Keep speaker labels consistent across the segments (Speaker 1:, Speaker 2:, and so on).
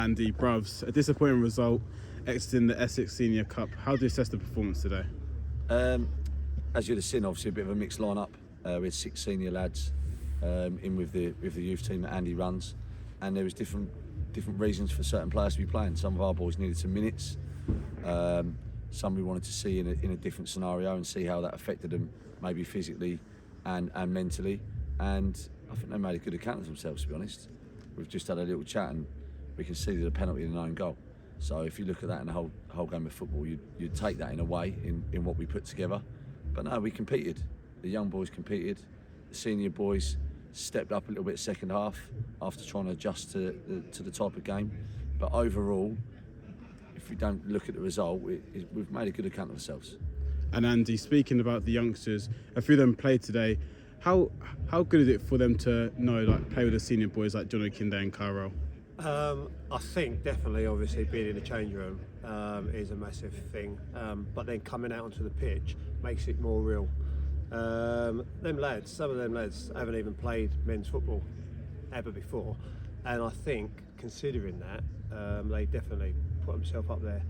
Speaker 1: Andy, bruvs, a disappointing result exiting the Essex Senior Cup. How do you assess the performance today?
Speaker 2: As you'd have seen, obviously a bit of a mixed lineup. We had 6 senior lads in with the youth team that Andy runs, and there was different reasons for certain players to be playing. Some of our boys needed some minutes. Some we wanted to see in a different scenario and see how that affected them, maybe physically and mentally. And I think they made a good account of themselves, to be honest. We've just had a little chat and we conceded a penalty and an own goal. So if you look at that in the whole game of football, you'd take that in a way in what we put together. But no, we competed. The young boys competed. The senior boys stepped up a little bit second half after trying to adjust to the type of game. But overall, if we don't look at the result, we've made a good account of ourselves.
Speaker 1: And Andy, speaking about the youngsters, a few of them played today. How good is it for them to play with the senior boys like John O'Kinde and Cairo?
Speaker 3: I think definitely, obviously, being in the change room is a massive thing. But then coming out onto the pitch makes it more real. Some of them lads haven't even played men's football ever before, and I think considering that, they definitely put themselves up there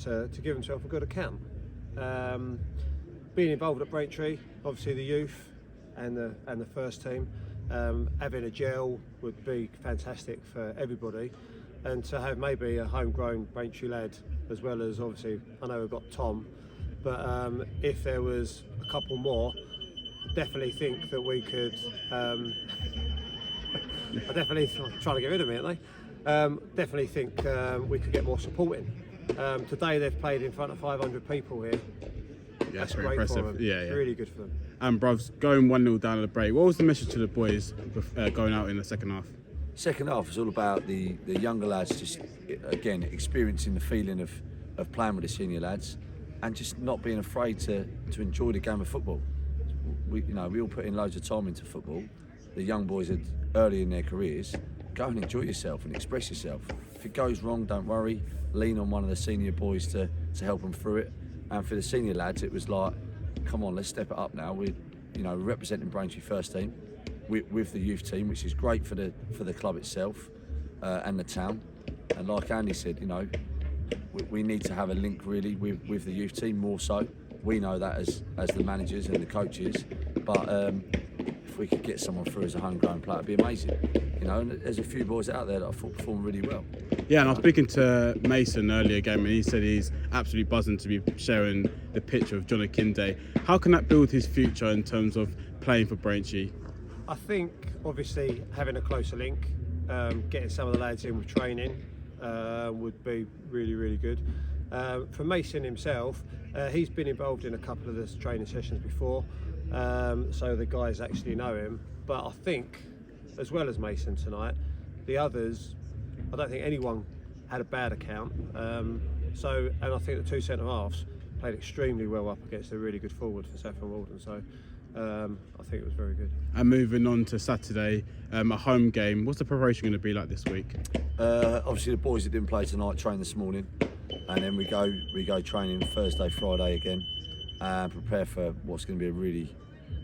Speaker 3: to give themselves a good account. Being involved at Braintree, obviously the youth and the first team, having a gel would be fantastic for everybody, and to have maybe a homegrown Braintree lad as well as, obviously, I know we've got Tom, but if there was a couple more, I definitely think that we could. I definitely trying to get rid of me, aren't they? Definitely think we could get more support in. Today they've played in front of 500 people here.
Speaker 1: Yeah,
Speaker 3: that's
Speaker 1: very
Speaker 3: great
Speaker 1: impressive.
Speaker 3: for them.
Speaker 1: Yeah.
Speaker 3: Really good for them.
Speaker 1: And bruvs, going 1-0 down at the break, what was the message to the boys going out in the second half?
Speaker 2: Second half was all about the younger lads just, again, experiencing the feeling of playing with the senior lads and just not being afraid to enjoy the game of football. We all put in loads of time into football. The young boys had early in their careers, go and enjoy yourself and express yourself. If it goes wrong, don't worry. Lean on one of the senior boys to help them through it. And for the senior lads, it was like, come on, let's step it up now. We're representing Braintree first team with the youth team, which is great for the club itself and the town. And like Andy said, we need to have a link really with the youth team more so. We know that as the managers and the coaches, but if we could get someone through as a homegrown player, it'd be amazing. And there's a few boys out there that I thought performed really well.
Speaker 1: Yeah, and I was speaking to Mason earlier game, and he said he's absolutely buzzing to be sharing the pitch with John O'Kinde. How can that build his future in terms of playing for Braintree?
Speaker 3: I think obviously having a closer link, getting some of the lads in with training would be really, really good. For Mason himself, he's been involved in a couple of the training sessions before, so the guys actually know him. But I think, as well as Mason tonight, the others, I don't think anyone had a bad account. And I think the 2 centre halves played extremely well up against a really good forward for Saffron Walden. So I think it was very good. And
Speaker 1: moving on to Saturday, a home game. What's the preparation going to be like this week?
Speaker 2: Obviously, the boys that didn't play tonight trained this morning, and then we go training Thursday, Friday again, and prepare for what's going to be a really,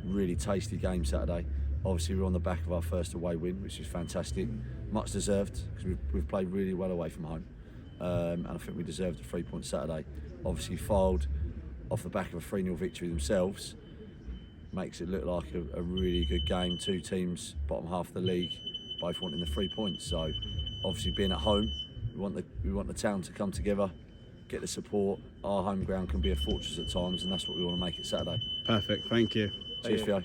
Speaker 2: really tasty game Saturday. Obviously, we're on the back of our first away win, which is fantastic, much deserved, because we've played really well away from home, and I think we deserved a 3-point Saturday. Obviously, Fylde off the back of a 3-0 victory themselves makes it look like a really good game. 2 teams, bottom half of the league, both wanting the 3 points. So, obviously, being at home, we want the town to come together, get the support. Our home ground can be a fortress at times, and that's what we want to make it Saturday.
Speaker 1: Perfect, thank you.
Speaker 2: Cheers, Theo.